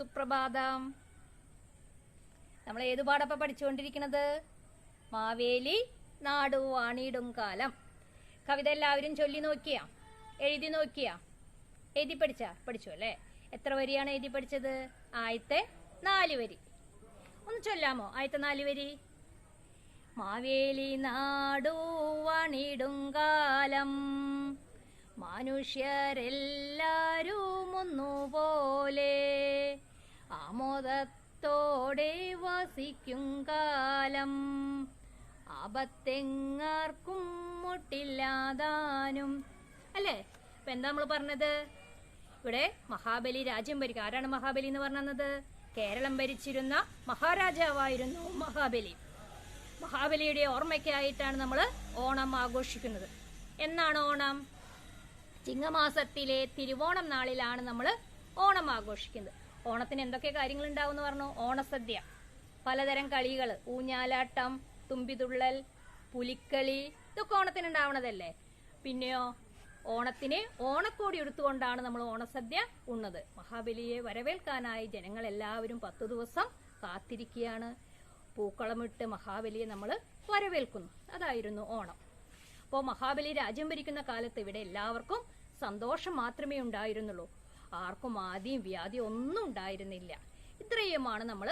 സുപ്രഭാതം. നമ്മൾ ഏത് പാടപ്പ പഠിച്ചുകൊണ്ടിരിക്കുന്നത്? മാവേലി നാടു വാണിടും കാലം. കവിത എല്ലാവരും ചൊല്ലി നോക്കിയാ, എഴുതി നോക്കിയാ? എഴുതി പഠിച്ചു അല്ലേ? എത്ര വരിയാണ് എഴുതി പഠിച്ചത്? ആദ്യത്തെ 4 വരി ഒന്ന് ചൊല്ലാമോ? ആദ്യത്തെ 4 വരി. മാവേലി നാടു വാണിടും കാലം, മനുഷ്യരെല്ലാരും ഒന്നുപോലെ ആമോദത്തോടെ വസിക്കും കാലം, ആപത്തെങ്ങാർക്കും മുട്ടില്ലാതാനും. അല്ലേ? ഇപ്പൊ എന്താ നമ്മൾ പറഞ്ഞത്? ഇവിടെ മഹാബലി രാജ്യം ഭരിക്കുക. ആരാണ് മഹാബലി എന്ന് പറഞ്ഞത്? കേരളം ഭരിച്ചിരുന്ന മഹാരാജാവായിരുന്നു മഹാബലി. മഹാബലിയുടെ ഓർമ്മയ്ക്കായിട്ടാണ് നമ്മൾ ഓണം ആഘോഷിക്കുന്നത്. എന്നാണ് ഓണം? ചിങ്ങമാസത്തിലെ തിരുവോണം നാളിലാണ് നമ്മൾ ഓണം ആഘോഷിക്കുന്നത്. ഓണത്തിന് എന്തൊക്കെ കാര്യങ്ങൾ ഉണ്ടാവും എന്ന് പറഞ്ഞു? ഓണസദ്യ, പലതരം കളികൾ, ഊഞ്ഞാലാട്ടം, തുമ്പിതുള്ളൽ, പുലിക്കളി, ഇതൊക്കെ ഓണത്തിന് ഉണ്ടാവണതല്ലേ. പിന്നെയോ ഓണത്തിന് ഓണക്കോടി എടുത്തുകൊണ്ടാണ് നമ്മൾ ഓണസദ്യ ഉണ്ണത്. മഹാബലിയെ വരവേൽക്കാനായി ജനങ്ങൾ എല്ലാവരും 10 ദിവസം കാത്തിരിക്കുകയാണ്. പൂക്കളമിട്ട് മഹാബലിയെ നമ്മൾ വരവേൽക്കുന്നു. അതായിരുന്നു ഓണം. അപ്പോൾ മഹാബലി രാജ്യം ഭരിക്കുന്ന കാലത്ത് ഇവിടെ എല്ലാവർക്കും സന്തോഷം മാത്രമേ ഉണ്ടായിരുന്നുള്ളൂ. ആർക്കും ആദിയും വ്യാധിയും ഒന്നും ഉണ്ടായിരുന്നില്ല. ഇത്രയുമാണ് നമ്മൾ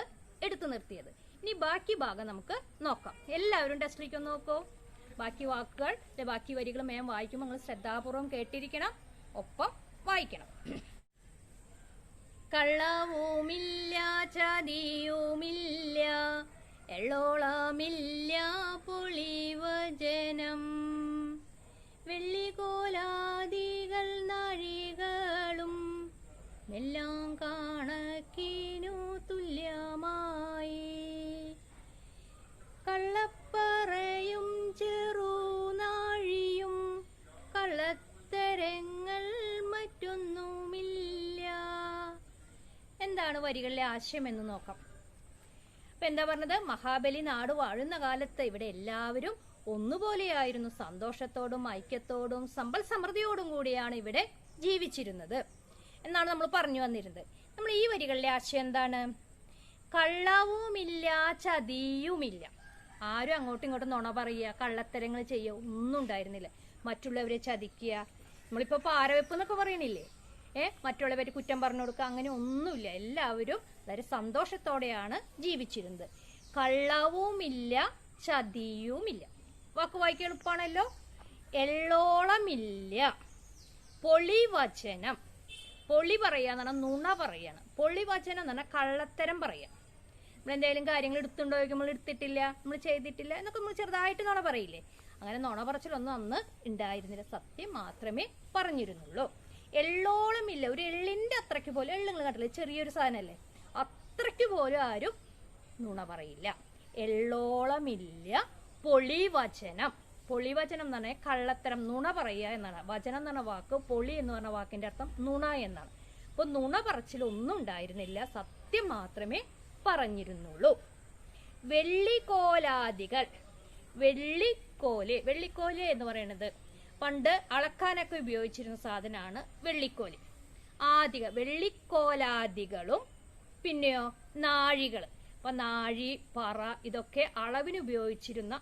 എടുത്തു നിർത്തിയത്. ഇനി ബാക്കി ഭാഗം നമുക്ക് നോക്കാം. എല്ലാവരും ടെസ്റ്റിലേക്ക് ഒന്ന് നോക്കൂ. ബാക്കി വാക്കുകൾ, ബാക്കി വരികൾ മേം വായിക്കുമ്പോൾ നിങ്ങൾ ശ്രദ്ധാപൂർവം കേട്ടിരിക്കണം, ഒപ്പം വായിക്കണം. കള്ളവുമില്ല, ചതിയുമില്ല, എള്ളോളമില്ല, പൊളിവചനം, വെള്ളിക്കോലാദികൾ നാഴികളും എല്ലാം കണക്കിനു തുല്യമായി, കള്ളപ്പറയും ചെറുനാഴിയും കള്ളത്തരങ്ങൾ മറ്റൊന്നുമില്ല. എന്താണ് വരികളിലെ ആശയം എന്ന് നോക്കാം. അപ്പൊ എന്താ പറഞ്ഞത്? മഹാബലി നാട് വാഴുന്ന കാലത്ത് ഇവിടെ എല്ലാവരും ഒന്നുപോലെയായിരുന്നു. സന്തോഷത്തോടും ഐക്യത്തോടും സമ്പൽ സമൃദ്ധിയോടും കൂടിയാണ് ഇവിടെ ജീവിച്ചിരുന്നത് എന്നാണ് നമ്മൾ പറഞ്ഞു വന്നിരുന്നത്. നമ്മൾ ഈ വരികളിലെ ആശയം എന്താണ്? കള്ളവുമില്ല, ചതിയുമില്ല. ആരും അങ്ങോട്ടും ഇങ്ങോട്ടും നുണ പറയുക, കള്ളത്തരങ്ങൾ ചെയ്യുക ഒന്നും ഉണ്ടായിരുന്നില്ല. മറ്റുള്ളവരെ ചതിക്കുക, നമ്മളിപ്പോ പാരവെപ്പ് എന്നൊക്കെ പറയണില്ലേ, മറ്റുള്ളവരെ കുറ്റം പറഞ്ഞു കൊടുക്കുക, അങ്ങനെ ഒന്നുമില്ല. എല്ലാവരും വളരെ സന്തോഷത്തോടെയാണ് ജീവിച്ചിരുന്നത്. കള്ളവുമില്ല, ചതിയുമില്ല. വാക്ക് വായിക്കാൻ എളുപ്പമാണല്ലോ. എള്ളോളമില്ല, പൊളിവചനം. പൊളി പറയാന്ന് പറഞ്ഞാൽ നുണ പറയാണ്. പൊളിവചനം എന്ന് പറഞ്ഞാൽ കള്ളത്തരം പറയാം. നമ്മൾ എന്തെങ്കിലും കാര്യങ്ങൾ എടുത്തുണ്ടോ ചോദിക്കുമ്പോൾ നമ്മൾ എടുത്തിട്ടില്ല, നമ്മൾ ചെയ്തിട്ടില്ല എന്നൊക്കെ നമ്മൾ ചെറുതായിട്ട് നുണ പറയില്ലേ. അങ്ങനെ നുണ പറച്ചിലൊന്നും അന്ന് ഉണ്ടായിരുന്നില്ല. സത്യം മാത്രമേ പറഞ്ഞിരുന്നുള്ളൂ. എള്ളോളമില്ല, ഒരു എള്ളിന്റെ അത്രയ്ക്ക് പോലും, എള്ളുങ്ങൾ കണ്ടില്ലേ, ചെറിയൊരു സാധനമല്ലേ, അത്രയ്ക്ക് പോലും ആരും നുണ പറയില്ല. എള്ളോളമില്ല, പൊളിവചനം. പൊളിവചനം എന്ന് പറഞ്ഞാൽ കള്ളത്തരം, നുണ പറയുക എന്നാണ്. വചനം എന്ന് പറഞ്ഞ വാക്ക്, പൊളി എന്ന് പറഞ്ഞ വാക്കിന്റെ അർത്ഥം നുണ എന്നാണ്. അപ്പൊ നുണ പറച്ചിലൊന്നും ഉണ്ടായിരുന്നില്ല, സത്യം മാത്രമേ പറഞ്ഞിരുന്നുള്ളൂ. വെള്ളിക്കോലാദികൾ. വെള്ളിക്കോല് എന്ന് പറയുന്നത് പണ്ട് അളക്കാനൊക്കെ ഉപയോഗിച്ചിരുന്ന സാധനമാണ് വെള്ളിക്കോല്. വെള്ളിക്കോലാദികളും പിന്നെയോ നാഴികൾ. അപ്പൊ നാഴി, പറ, ഇതൊക്കെ അളവിന് ഉപയോഗിച്ചിരുന്ന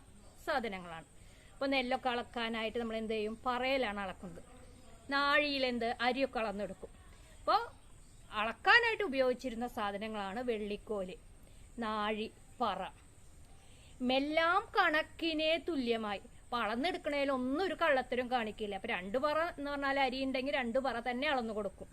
സാധനങ്ങളാണ്. അപ്പൊ നെല്ലൊക്കെ അളക്കാനായിട്ട് നമ്മൾ എന്ത് ചെയ്യും? പറയിലാണ് അളക്കുന്നത്. നാഴിയിൽ അരിയൊക്കെ അളന്നെടുക്കും. അപ്പോൾ അളക്കാനായിട്ട് ഉപയോഗിച്ചിരുന്ന സാധനങ്ങളാണ് വെള്ളിക്കോല്, നാഴി, പറ. മെല്ലാം കണക്കിനെ തുല്യമായി. അപ്പൊ അളന്നെടുക്കണേൽ ഒന്നും ഒരു കള്ളത്തരം കാണിക്കില്ല. അപ്പൊ 2 പറ എന്ന് പറഞ്ഞാൽ അരി ഉണ്ടെങ്കിൽ 2 പറ തന്നെ അളന്നു കൊടുക്കും.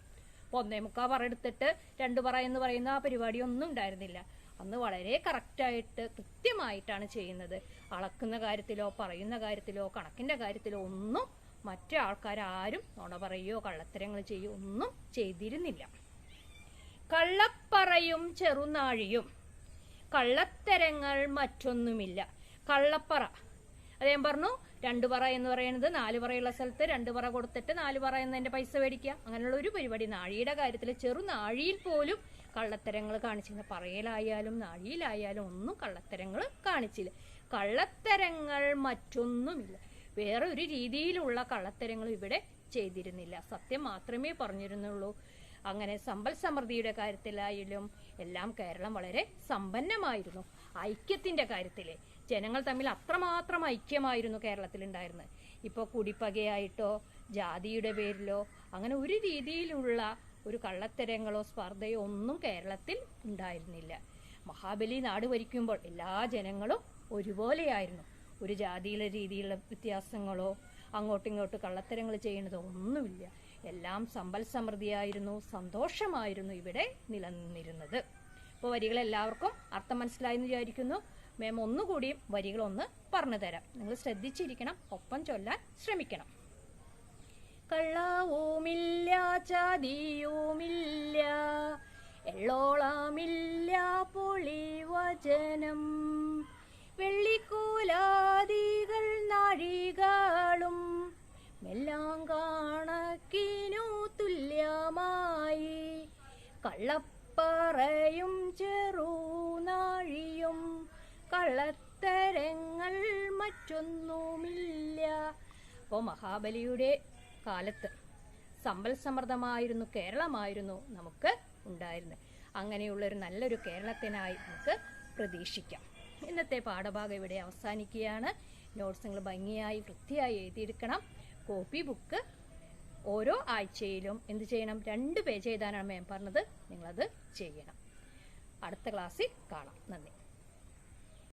അപ്പൊ 1.25 പറ എടുത്തിട്ട് 2 പറ എന്ന് പറയുന്ന ആ പരിപാടി ഒന്നും ഉണ്ടായിരുന്നില്ല. അന്ന് വളരെ കറക്റ്റായിട്ട് കൃത്യമായിട്ടാണ് ചെയ്യുന്നത്. അളക്കുന്ന കാര്യത്തിലോ പറയുന്ന കാര്യത്തിലോ കണക്കിന്റെ കാര്യത്തിലോ ഒന്നും മറ്റു ആൾക്കാരും നുണ പറയുകയോ കള്ളത്തരങ്ങൾ ചെയ്യുകയോ ഒന്നും ചെയ്തിരുന്നില്ല. കള്ളപ്പറയും ചെറുനാഴിയും, കള്ളത്തരങ്ങൾ മറ്റൊന്നുമില്ല. കള്ളപ്പറ, അദ്ദേഹം പറഞ്ഞു 2 പറ എന്ന് പറയുന്നത് 4 പറയുള്ള സ്ഥലത്ത് 2 പറ കൊടുത്തിട്ട് 4 പറ എന്നതിന്റെ പൈസ മേടിക്കുക, അങ്ങനെയുള്ള ഒരു പരിപാടി. നാഴിയുടെ കാര്യത്തിൽ ചെറുനാഴിയിൽ പോലും കള്ളത്തരങ്ങൾ കാണിച്ചിരുന്നു. പറയലായാലും നാഴിയിലായാലും ഒന്നും കള്ളത്തരങ്ങൾ കാണിച്ചില്ല. കള്ളത്തരങ്ങൾ മറ്റൊന്നുമില്ല. വേറെ ഒരു രീതിയിലുള്ള കള്ളത്തരങ്ങൾ ഇവിടെ ചെയ്തിരുന്നില്ല. സത്യം മാത്രമേ പറഞ്ഞിരുന്നുള്ളൂ. അങ്ങനെ സമ്പൽ സമൃദ്ധിയുടെ കാര്യത്തിലായാലും എല്ലാം കേരളം വളരെ സമ്പന്നമായിരുന്നു. ഐക്യത്തിന്റെ കാര്യത്തില് ജനങ്ങൾ തമ്മിൽ അത്രമാത്രം ഐക്യമായിരുന്നു കേരളത്തിലുണ്ടായിരുന്നത്. ഇപ്പോൾ കുടിപ്പകയായിട്ടോ ജാതിയുടെ പേരിലോ അങ്ങനെ ഒരു രീതിയിലുള്ള ഒരു കള്ളത്തരങ്ങളോ സ്പർദ്ധയോ ഒന്നും കേരളത്തിൽ ഉണ്ടായിരുന്നില്ല. മഹാബലി നാട് ഭരിക്കുമ്പോൾ എല്ലാ ജനങ്ങളും ഒരുപോലെയായിരുന്നു. ഒരു ജാതിയിലെ രീതിയിലുള്ള വ്യത്യാസങ്ങളോ അങ്ങോട്ടും ഇങ്ങോട്ടും കള്ളത്തരങ്ങൾ ചെയ്യുന്നതോ ഒന്നുമില്ല. എല്ലാം സമ്പൽ സമൃദ്ധിയായിരുന്നു, സന്തോഷമായിരുന്നു ഇവിടെ നിലനിന്നിരുന്നത്. അപ്പോൾ വരികൾ എല്ലാവർക്കും അർത്ഥം മനസ്സിലായെന്ന് വിചാരിക്കുന്നു. മാം ഒന്നുകൂടിയും വരികളൊന്ന് പറഞ്ഞു തരാം. നിങ്ങൾ ശ്രദ്ധിച്ചിരിക്കണം, ഒപ്പം ചൊല്ലാൻ ശ്രമിക്കണം. കള്ളവുമില്ല, ചതിയുമില്ല, എള്ളോളമില്ല, പൊളിവചനം, വെള്ളിക്കോലാദികൾ നാഴികളും എല്ലാം കണക്കിനു തുല്യമായി, കള്ളപ്പറയും ചെറുനാഴിയും കള്ളത്തരങ്ങൾ മറ്റൊന്നുമില്ല. അപ്പോൾ മഹാബലിയുടെ കാലത്ത് സമ്പൽ സമൃദ്ധമായിരുന്നു കേരളമായിരുന്നു നമുക്ക് ഉണ്ടായിരുന്നത്. അങ്ങനെയുള്ളൊരു നല്ലൊരു കേരളത്തിനായി നമുക്ക് പ്രതീക്ഷിക്കാം. ഇന്നത്തെ പാഠഭാഗം ഇവിടെ അവസാനിക്കുകയാണ്. നോട്ട്സ് നിങ്ങൾ ഭംഗിയായി വൃത്തിയായി എഴുതിയെടുക്കണം. കോപ്പി ബുക്ക് ഓരോ ആഴ്ചയിലും എന്ത് ചെയ്യണം? 2 പേജ് എഴുതാനാണ് മാം പറഞ്ഞത്. നിങ്ങളത് ചെയ്യണം. അടുത്ത ക്ലാസ്സിൽ കാണാം. നന്ദി.